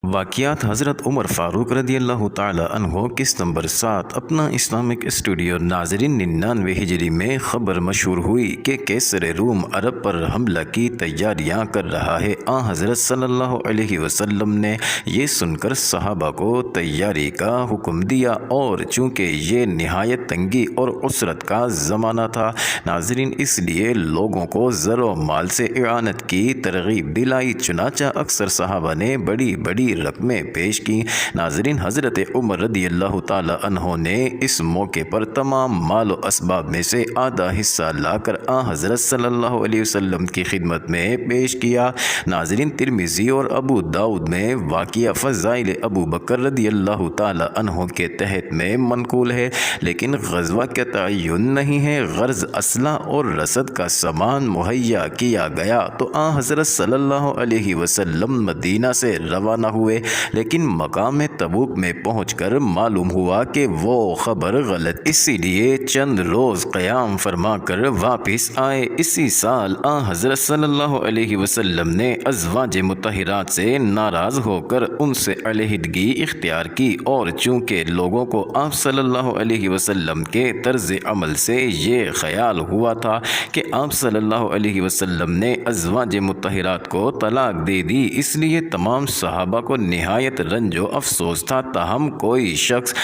واقعات حضرت عمر فاروق رضی اللہ تعالی عنہ قسط نمبر 7 اپنا اسلامک اسٹوڈیو۔ ناظرین 99 ہجری میں خبر مشہور ہوئی کہ کیسر روم عرب پر حملہ کی تیاریاں کر رہا ہے۔ حضرت صلی اللہ علیہ وسلم نے یہ سن کر صحابہ کو تیاری کا حکم دیا، اور چونکہ یہ نہایت تنگی اور عسرت کا زمانہ تھا ناظرین، اس لیے لوگوں کو زر و مال سے اعانت کی ترغیب دلائی، چنانچہ اکثر صحابہ نے بڑی بڑی رقمیں پیش کی۔ ناظرین حضرت عمر رضی اللہ تعالی عنہ نے اس موقع پر تمام مال و اسباب میں سے آدھا حصہ لا کر حضرت صلی اللہ علیہ وسلم کی خدمت میں پیش کیا۔ ناظرین ترمذی اور ابو داؤد میں واقعہ فضائل ابو بکر رضی اللہ تعالی عنہ کے تحت میں منقول ہے، لیکن غزوہ کا تعین نہیں ہے۔ غرض اسلحہ اور رسد کا سامان مہیا کیا گیا تو حضرت صلی اللہ علیہ وسلم مدینہ سے روانہ ہوئے، لیکن مقام تبوک میں پہنچ کر معلوم ہوا کہ وہ خبر غلط، اسی لیے چند روز قیام فرما کر واپس آئے۔ اسی سال حضرت صلی اللہ علیہ وسلم نے ازواج مطہرات سے ناراض ہو کر ان سے علیحدگی اختیار کی، اور چونکہ لوگوں کو آپ صلی اللہ علیہ وسلم کے طرز عمل سے یہ خیال ہوا تھا کہ آپ صلی اللہ علیہ وسلم نے ازواج مطہرات کو طلاق دے دی، اس لیے تمام صحابہ کو نہایت رنج و افسوس تھا۔ تاہم کوئی شخص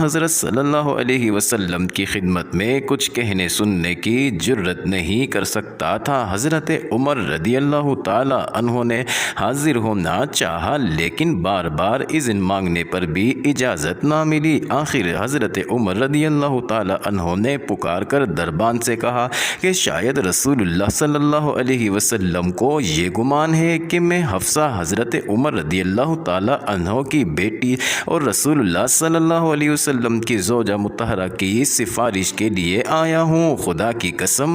حضرت صلی اللہ علیہ وسلم کی خدمت میں کچھ کہنے سننے کی جرت نہیں کر سکتا تھا۔ حضرت عمر رضی اللہ تعالی عنہ نے حاضر ہونا چاہا، لیکن بار بار اذن مانگنے پر بھی اجازت نہ ملی۔ آخر حضرت عمر رضی اللہ تعالی عنہ نے پکار کر دربان سے کہا کہ شاید رسول اللہ صلی اللہ علیہ وسلم کو یہ گمان ہے کہ میں حفصہ حضرت عمر رضی اللہ تعالی عنہ کی بیٹی اور رسول اللہ صلی اللہ علیہ وسلم کی زوجہ مطہرہ کی سفارش کے لیے آیا ہوں۔ خدا کی قسم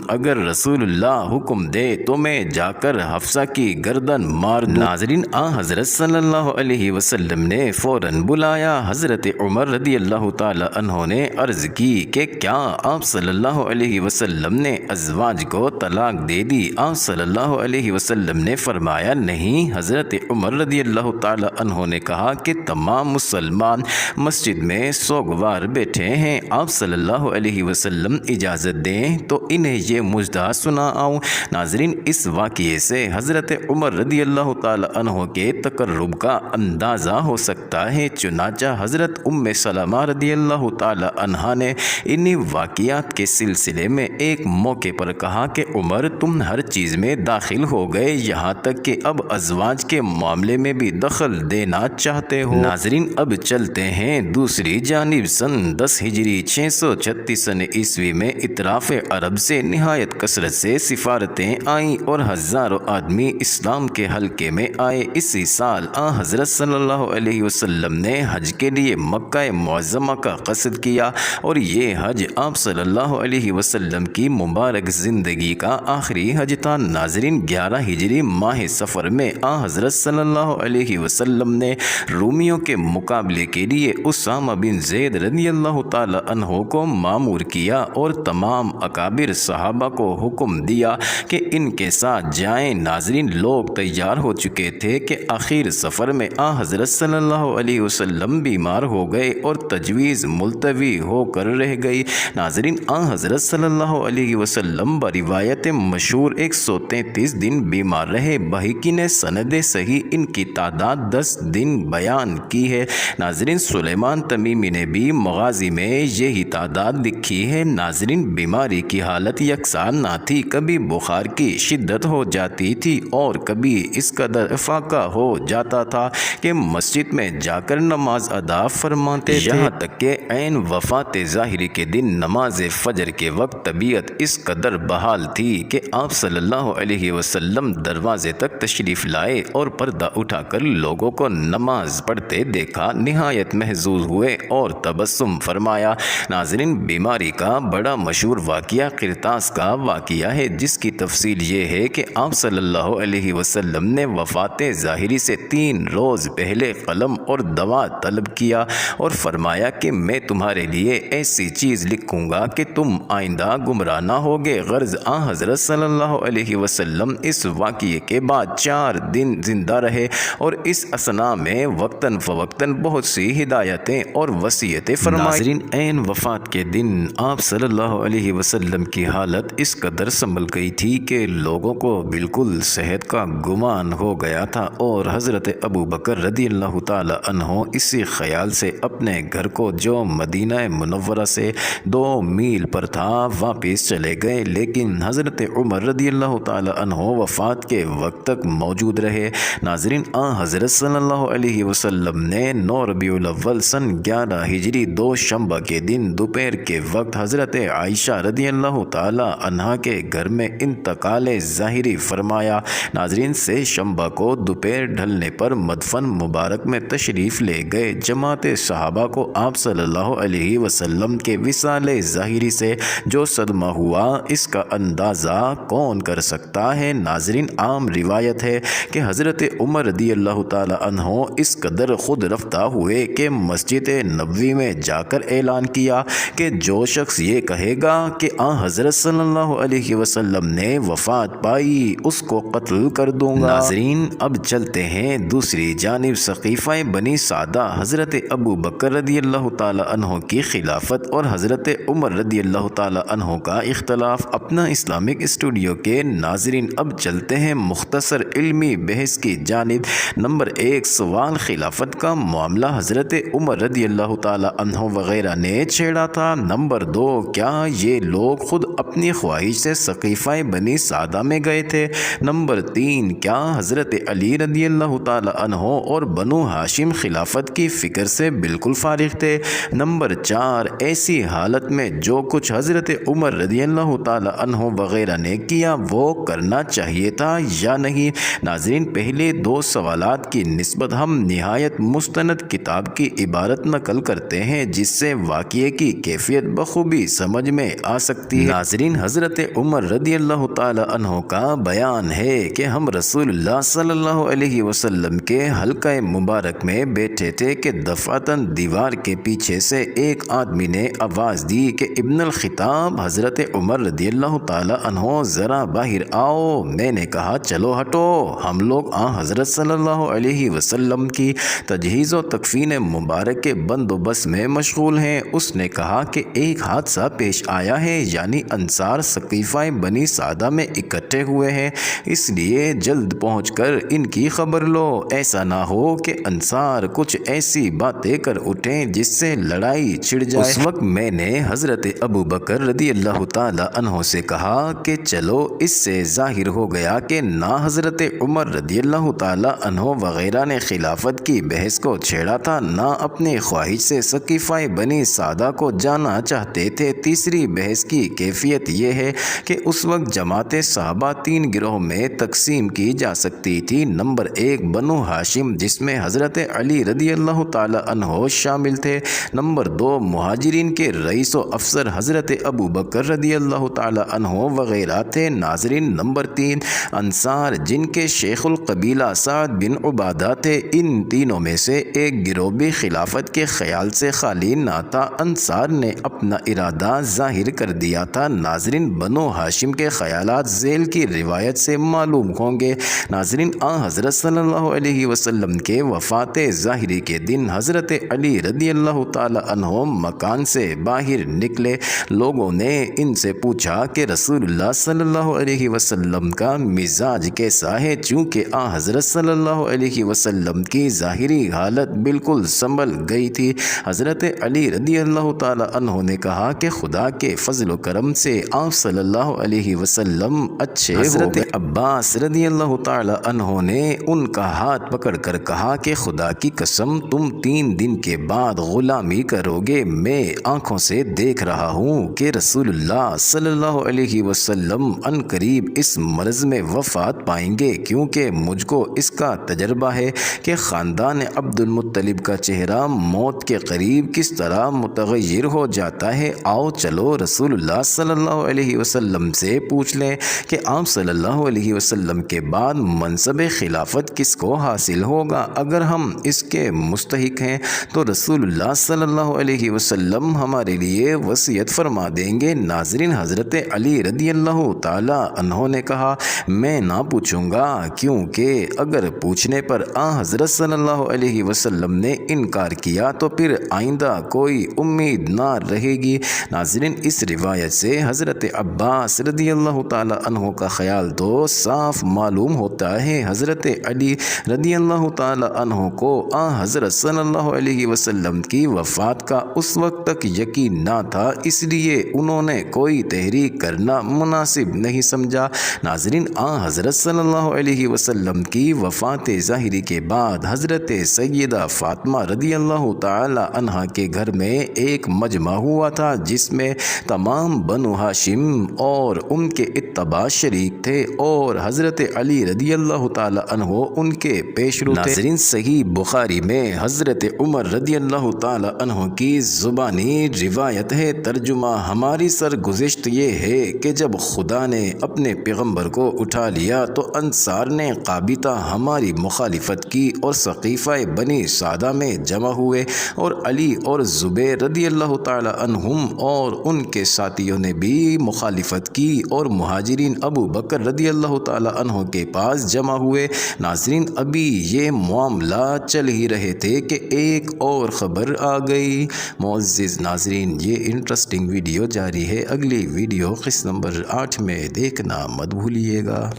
اگر رسول اللہ حکم دے تو میں جا کر حفصہ کی گردن مار دوں۔ ناظرین حضرت صلی اللہ علیہ وسلم نے فوراً بلایا۔ حضرت عمر رضی اللہ تعالی عنہ نے عرض کی کہ کیا آپ صلی اللہ علیہ وسلم نے ازواج کو طلاق دے دی؟ آپ صلی اللہ علیہ وسلم نے فرمایا نہیں۔ حضرت عمر رضی اللہ تعالی عنہ نے کہا کہ تمام مسلمان مسجد میں سوگوار بیٹھے ہیں، آپ صلی اللہ علیہ وسلم اجازت دیں تو انہیں یہ مژدہ سنا آؤں۔ ناظرین اس واقعے سے حضرت عمر رضی اللہ تعالی عنہ کے تقرب کا اندازہ ہو سکتا ہے، چنانچہ حضرت ام سلمہ رضی اللہ تعالی عنہا نے انہی واقعات کے سلسلے میں ایک موقع پر کہا کہ عمر تم ہر چیز میں داخل ہو گئے، یہاں تک کہ اب ازواج کے معاملے میں بھی دخل دینا چاہتے ہو۔ ناظرین اب چلتے ہیں دوسری جانب۔ سن 10 ہجری 636 سن عیسوی میں اطراف عرب سے نہایت کثرت سے سفارتیں آئیں اور ہزاروں آدمی اسلام کے حلقے میں آئے۔ اسی سال حضرت صلی اللہ علیہ وسلم نے حج کے لیے مکہ معظمہ کا قصد کیا، اور یہ حج آپ صلی اللہ علیہ وسلم کی مبارک زندگی کا آخری حج تھا۔ ناظرین 11 ہجری ماہ سفر میں حضرت صلی اللہ علیہ وسلم نے رومیوں کے مقابلے کے لیے اسامہ بن زید رضی اللہ تعالی عنہ کو مامور کیا، اور تمام اکابر صحابہ کو حکم دیا کہ ان کے ساتھ جائیں۔ ناظرین لوگ تیار ہو چکے تھے کہ آخر سفر میں حضرت صلی اللہ علیہ وسلم بیمار ہو گئے اور تجویز ملتوی ہو کر رہ گئی۔ ناظرین حضرت صلی اللہ علیہ وسلم بروایت مشہور 133 دن بیمار رہے۔ بہقی نے سند صحیح ان کی تعداد 10 دن بیان کی ہے۔ ناظرین سلیمان تمیمی نے بھی مغازی میں یہی تعداد لکھی ہے۔ ناظرین بیماری کی حالت یکساں نہ تھی، کبھی بخار کی شدت ہو جاتی تھی اور کبھی اس قدر افاقہ ہو جاتا تھا کہ مسجد میں جا کر نماز ادا فرماتے تھے، یہاں تک کہ عین وفات ظاہری کے دن نماز فجر کے وقت طبیعت اس قدر بحال تھی کہ آپ صلی اللہ علیہ وسلم دروازے تک تشریف لائے اور پردہ اٹھا کر لوگوں کو نماز پڑھتے دیکھا، نہایت محظوظ ہوئے اور تبسم فرمایا۔ ناظرین بیماری کا بڑا مشہور واقعہ قرطاس کا واقعہ ہے، جس کی تفصیل یہ ہے کہ آپ صلی اللہ علیہ وسلم نے وفات ظاہری سے 3 روز پہلے قلم اور دوا طلب کیا اور فرمایا کہ میں تمہارے لیے ایسی چیز لکھوں گا کہ تم آئندہ گمراہ نہ ہوگے۔ غرض حضرت صلی اللہ علیہ وسلم اس واقعے کے بعد 4 دن زندہ رہے اور اس اثنا میں وقتاً فوقتاً بہت سی ہدایتیں اور وصیتیں فرمائیں۔ ناظرین، عین وفات کے دن آپ صلی اللہ علیہ وسلم کی حالت اس قدر سنبھل گئی تھی کہ لوگوں کو بالکل صحت کا گمان ہو گیا تھا، اور حضرت ابو بکر رضی اللہ تعالی عنہ اسی خیال سے اپنے گھر کو جو مدینہ منورہ سے 2 میل پر تھا واپس چلے گئے، لیکن حضرت عمر رضی اللہ تعالی عنہ وفات کے وقت تک موجود رہے۔ ناظرین، حضرت صلی اللہ علیہ وسلم نے 9 ربیع الاول سن 11 ہجری دوشنبہ کے دن دوپہر کے وقت حضرت عائشہ رضی اللہ تعالی عنہا کے گھر میں انتقال ظاہری فرمایا۔ ناظرین، سے شنبہ کو دوپہر ڈھلنے پر مدفن مبارک میں تشریف لے گئے۔ جماعت صحابہ کو آپ صلی اللہ علیہ وسلم کے وصال ظاہری سے جو صدمہ ہوا، اس کا اندازہ کون کر سکتا ہے؟ ناظرین، عام روایت ہے کہ حضرت عمر رضی اللہ تعالی عنہ اس قدر خود رفتہ ہوئے کہ مسجد نبوی میں جا کر اعلان کیا کہ جو شخص یہ کہے گا کہ حضرت صلی اللہ علیہ وسلم نے وفات پائی، اس کو قتل کر دوں گا۔ ناظرین، اب چلتے ہیں دوسری جانب سقیفہ بنی سعدہ۔ حضرت ابو بکر رضی اللہ تعالی عنہ کی خلافت اور حضرت عمر رضی اللہ تعالی عنہ کا اختلاف۔ اپنا اسلامک اسٹوڈیو کے ناظرین، اب چلتے ہیں مختصر علمی بحث کی جانب۔ نمبر 1، سوال خلافت کا معاملہ حضرت عمر رضی اللہ تعالی عنہ وغیرہ نے چھیڑا تھا؟ نمبر 2، کیا یہ لوگ خود اپنی خواہش سے سقیفہ بنی سعدہ میں گئے تھے؟ نمبر 3، کیا حضرت علی رضی اللہ تعالی عنہ اور بنو ہاشم خلافت کی فکر سے بالکل فارغ تھے؟ نمبر 4، ایسی حالت میں جو کچھ حضرت عمر رضی اللہ تعالی عنہ وغیرہ نے کیا وہ کرنا چاہیے تھا یا نہیں؟ ناظرین، پہلے 2 سوالات کی نسبت ہم نہایت مستند کتاب کی عبارت نقل کرتے ہیں جس سے واقعے کی کیفیت بخوبی سمجھ میں آ سکتی ہے۔ ناظرین، حضرت عمر رضی اللہ تعالی عنہ کا بیان ہے کہ ہم رسول اللہ صلی اللہ علیہ وسلم کے حلقہ مبارک میں بیٹھے تھے کہ دفعتاً دیوار کے پیچھے سے ایک آدمی نے آواز دی کہ ابن الخطاب، حضرت عمر رضی اللہ تعالی عنہ ذرا باہر آؤ۔ میں نے کہا چلو ہٹو، ہم لوگ حضرت صلی اللہ علیہ وسلم کی تجہیز و تکفین مبارک کے بندوبست میں مشغول ہیں۔ اس نے کہا کہ ایک حادثہ پیش آیا ہے، یعنی انصار سقیفہ بنی سعدہ میں اکٹھے ہوئے ہیں، اس لیے جلد پہنچ کر ان کی خبر لو، ایسا نہ ہو کہ انصار کچھ ایسی باتیں کر اٹھیں جس سے لڑائی چھڑ جائے۔ اس وقت میں نے حضرت ابو بکر رضی اللہ تعالی عنہ سے کہا کہ چلو، اس سے ظاہر ہو گیا کہ نہ حضرت عمر رضی اللہ تعالی عنہ وغیرہ نے خلافت کی بحث کو چھیڑا تھا، نہ اپنی خواہش سے سقیفہ بنی سعدہ کو جانا چاہتے تھے۔ تیسری بحث کی کیفیت یہ ہے کہ اس وقت جماعت صحابہ 3 گروہ میں تقسیم کی جا سکتی تھی۔ نمبر 1، بنو ہاشم، جس میں حضرت علی رضی اللہ تعالی عنہ شامل تھے۔ نمبر 2، مہاجرین کے رئیس و افسر حضرت ابو بکر رضی اللہ تعالی عنہ وغیرہ تھے۔ ناظرین، نمبر 3، انصار، جن کے شیخ القبیلہ سعد بن عبادہ تھے۔ ان تینوں میں سے ایک گروہ بھی خلافت کے خیال سے خالی نہ تھا۔ انصار نے اپنا ارادہ ظاہر کر دیا تھا۔ ناظرین، بنو ہاشم کے خیالات ذیل کی روایت سے معلوم ہوں گے۔ ناظرین، حضرت صلی اللہ علیہ وسلم کے وفات ظاہری کے دن حضرت علی رضی اللہ تعالی عنہ مکان سے باہر نکلے۔ لوگوں نے ان سے پوچھا کہ رسول اللہ صلی اللہ علیہ وسلم کا مزاج کیسا ہے؟ چونکہ حضرت صلی اللہ علیہ وسلم کی ظاہری حالت بالکل سنبھل گئی تھی۔ حضرت علی رضی اللہ تعالی عنہ نے کہا کہ خدا کے فضل و کرم سے آپ صلی اللہ علیہ وسلم اچھے ہو گئے۔ حضرت عباس رضی اللہ تعالی عنہ نے ان کا ہاتھ پکڑ کر کہا کہ خدا کی قسم، تم 3 دن کے بعد غلامی کرو گے۔ میں آنکھوں سے دیکھ رہا ہوں کہ رسول اللہ صلی اللہ علیہ وسلم ان قریب اس مرض میں وفات پائیں گے، کیونکہ مجھ کو اس کا تجربہ ہے کہ خاندان عبد المطلب کا چہرہ موت کے قریب کس طرح متغیر ہو جاتا ہے۔ آؤ چلو رسول اللہ صلی اللہ علیہ وسلم سے پوچھ لیں کہ آپ صلی اللہ علیہ وسلم کے بعد منصب خلافت کس کو حاصل ہوگا؟ اگر ہم اس کے مستحق ہیں تو رسول اللہ صلی اللہ علیہ وسلم ہمارے لیے وصیت فرما دیں گے۔ ناظرین، حضرت علی رضی اللہ تعالی عنہ نے کہا میں نہ پوچھوں گا، کیونکہ اگر پوچھنے پر حضرت صلی اللہ علیہ وسلم نے انکار کیا تو پھر آئندہ کوئی امید نہ رہے گی۔ ناظرین، اس روایت سے حضرت عباس رضی اللہ تعالی عنہ کا خیال تو صاف معلوم ہوتا ہے۔ حضرت علی رضی اللہ تعالی عنہ کو حضرت صلی اللہ علیہ وسلم کی وفات کا اس وقت تک یقین نہ تھا، اس لیے انہوں نے کوئی تحریک کرنا مناسب نہیں سمجھا۔ ناظرین، حضرت صلی اللہ علیہ وسلم کی وفات ظاہری کے بعد حضرت سیدہ فاطمہ رضی اللہ تعالی عنہ کے گھر میں ایک مجمع ہوا تھا جس میں تمام بنو ہاشم اور ان کے اتباع شریک تھے اور حضرت علی رضی اللہ تعالی عنہ ان کے پیشرو تھے۔ ناظرین، صحیح بخاری میں حضرت عمر رضی اللہ تعالی عنہ کی زبانی روایت ہے، ترجمہ ہماری سرگزشت یہ ہے کہ جب خدا نے اپنے پیغمبر کو اٹھا لیا تو انصار نے قابطہ ہماری مخالفت کی اور سقیفہ بنی سعدہ میں جمع ہوئے، اور علی اور زبیر رضی اللہ تعالی عنہم اور ان کے ساتھیوں نے بھی مخالفت کی اور مہاجرین ابو بکر رضی اللہ تعالی عنہ کے پاس جمع ہوئے۔ ناظرین، ابھی یہ معاملہ چل ہی رہے تھے کہ ایک اور خبر آ گئی۔ معزز ناظرین، یہ انٹرسٹنگ ویڈیو جاری ہے، اگلی ویڈیو قسط نمبر 8 میں دیکھنا مت بھولیے گا۔